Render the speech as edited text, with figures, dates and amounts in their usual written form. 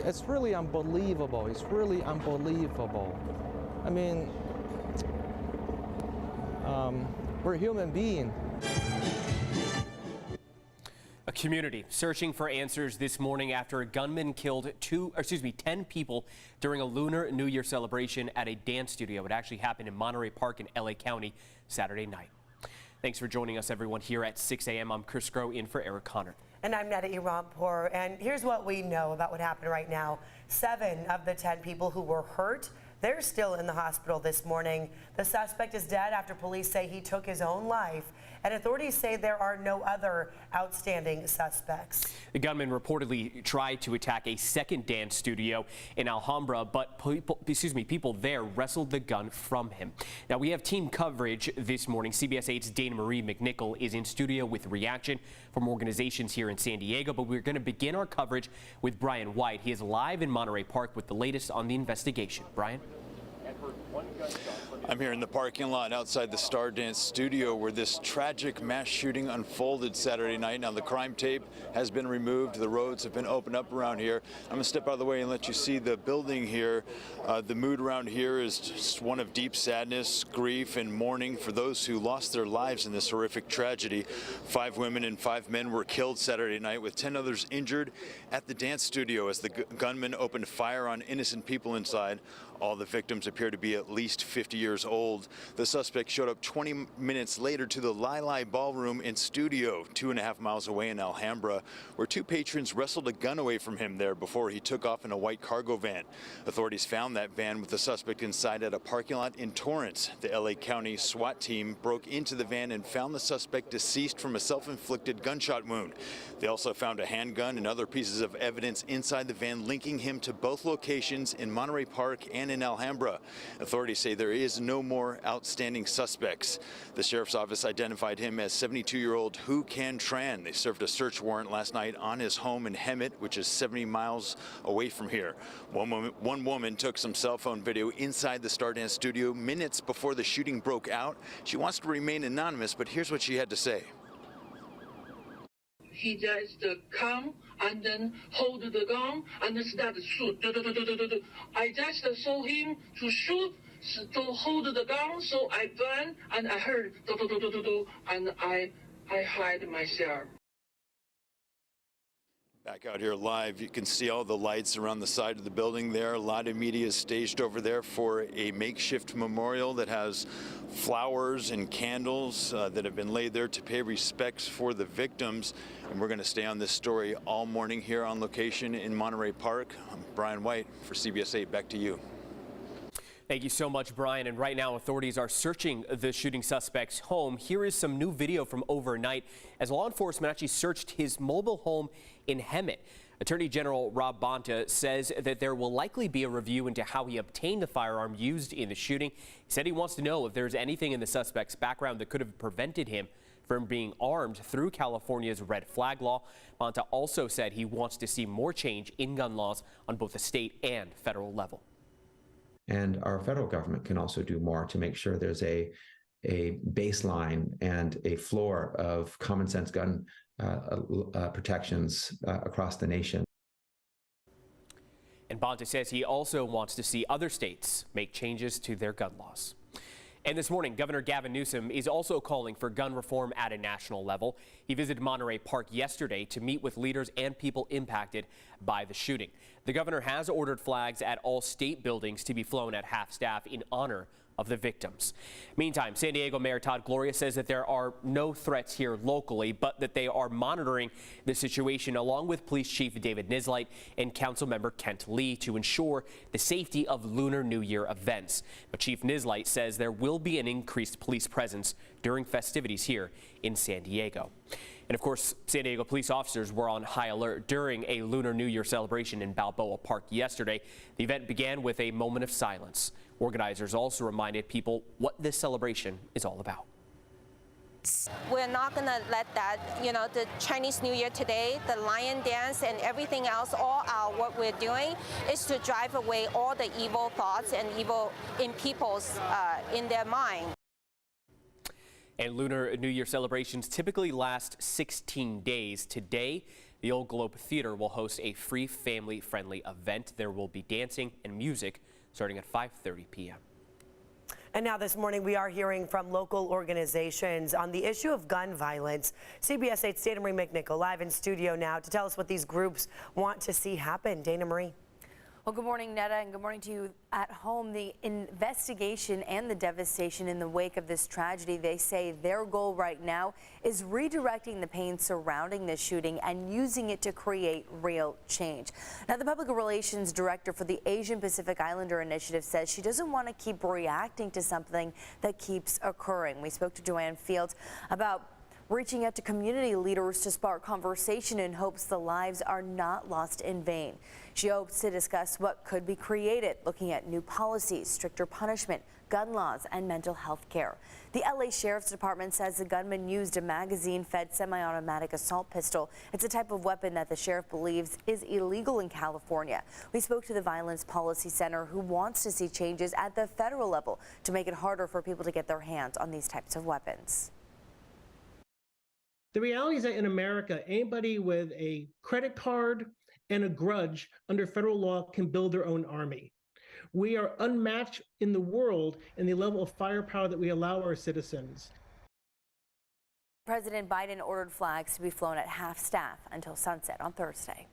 It's really unbelievable. It's really unbelievable. I mean, we're human beings. A community searching for answers this morning after a gunman killed 10 people during a Lunar New Year celebration at a dance studio. It actually happened in Monterey Park in LA County Saturday night. Thanks for joining us, everyone, here at 6 a.m. I'm Chris Groh in for Eric Connor. And I'm Neda Irampour, and here's what we know about what happened right now. 7 of the 10 people who were hurt, they're still in the hospital this morning. The suspect is dead after police say he took his own life, and authorities say there are no other outstanding suspects. The gunman reportedly tried to attack a second dance studio in Alhambra, but people there wrestled the gun from him. Now, we have team coverage this morning. CBS 8's Dana Marie McNichol is in studio with reaction from organizations here in San Diego, but we're going to begin our coverage with Brian White. He is live in Monterey Park with the latest on the investigation. Brian? I'm here in the parking lot outside the Star Dance studio where this tragic mass shooting unfolded Saturday night. Now, the crime tape has been removed. The roads have been opened up around here. I'm going to step out of the way and let you see the building here. The mood around here is just one of deep sadness, grief, and mourning for those who lost their lives in this horrific tragedy. 5 women and 5 men were killed Saturday night, with 10 others injured at the dance studio as the gunman opened fire on innocent people inside. All the victims appear to be at least 50 years old. The suspect showed up 20 minutes later to the Lai Ballroom and Studio, 2.5 miles away in Alhambra, where 2 patrons wrestled a gun away from him there before he took off in a white cargo van. Authorities found that van with the suspect inside at a parking lot in Torrance. The LA County SWAT team broke into the van and found the suspect deceased from a self-inflicted gunshot wound. They also found a handgun and other pieces of evidence inside the van linking him to both locations in Monterey Park and in Alhambra. Authorities say there is no more outstanding suspects. The sheriff's office identified him as 72-year-old Hu Can Tran. They served a search warrant last night on his home in Hemet, which is 70 miles away from here. One woman took some cell phone video inside the Star Dance studio minutes before the shooting broke out. She wants to remain anonymous, but here's what she had to say. He just come and then hold the gun and start to shoot. I just saw him to shoot, to hold the gun, so I ran and I heard and I hide myself. Back out here live, you can see all the lights around the side of the building there. A lot of media is staged over there for a makeshift memorial that has flowers and candles that have been laid there to pay respects for the victims. And we're going to stay on this story all morning here on location in Monterey Park. I'm Brian White for CBS 8. Back to you. Thank you so much, Brian. And right now, authorities are searching the shooting suspect's home. Here is some new video from overnight as law enforcement actually searched his mobile home in Hemet. Attorney General Rob Bonta says that there will likely be a review into how he obtained the firearm used in the shooting. He said he wants to know if there's anything in the suspect's background that could have prevented him from being armed through California's red flag law. Bonta also said he wants to see more change in gun laws on both the state and federal level. And our federal government can also do more to make sure there's a baseline and a floor of common sense gun protections across the nation. And Bonta says he also wants to see other states make changes to their gun laws. And this morning, Governor Gavin Newsom is also calling for gun reform at a national level. He visited Monterey Park yesterday to meet with leaders and people impacted by the shooting. The governor has ordered flags at all state buildings to be flown at half-staff in honor of the victims. Meantime, San Diego Mayor Todd Gloria says that there are no threats here locally, but that they are monitoring the situation along with Police Chief David Nisleit and Councilmember Kent Lee to ensure the safety of Lunar New Year events. But Chief Nisleit says there will be an increased police presence during festivities here in San Diego. And of course, San Diego police officers were on high alert during a Lunar New Year celebration in Balboa Park yesterday. The event began with a moment of silence. Organizers also reminded people what this celebration is all about. We're not going to let that, the Chinese New Year today, the lion dance and everything else, all what we're doing is to drive away all the evil thoughts and evil in people's, in their mind. And Lunar New Year celebrations typically last 16 days. Today, The Old Globe Theater will host a free family-friendly event. There will be dancing and music starting at 5:30 p.m. And now this morning we are hearing from local organizations on the issue of gun violence. CBS 8's Dana Marie McNichol live in studio now to tell us what these groups want to see happen. Dana Marie. Well, good morning, Netta, and good morning to you at home. The investigation and the devastation in the wake of this tragedy, they say their goal right now is redirecting the pain surrounding this shooting and using it to create real change. Now, the public relations director for the Asian Pacific Islander Initiative says she doesn't want to keep reacting to something that keeps occurring. We spoke to Joanne Fields about reaching out to community leaders to spark conversation in hopes the lives are not lost in vain. She hopes to discuss what could be created, looking at new policies, stricter punishment, gun laws, and mental health care. The LA Sheriff's Department says the gunman used a magazine-fed semi-automatic assault pistol. It's a type of weapon that the sheriff believes is illegal in California. We spoke to the Violence Policy Center, who wants to see changes at the federal level to make it harder for people to get their hands on these types of weapons. The reality is that in America, anybody with a credit card and a grudge under federal law can build their own army. We are unmatched in the world in the level of firepower that we allow our citizens. President Biden ordered flags to be flown at half staff until sunset on Thursday.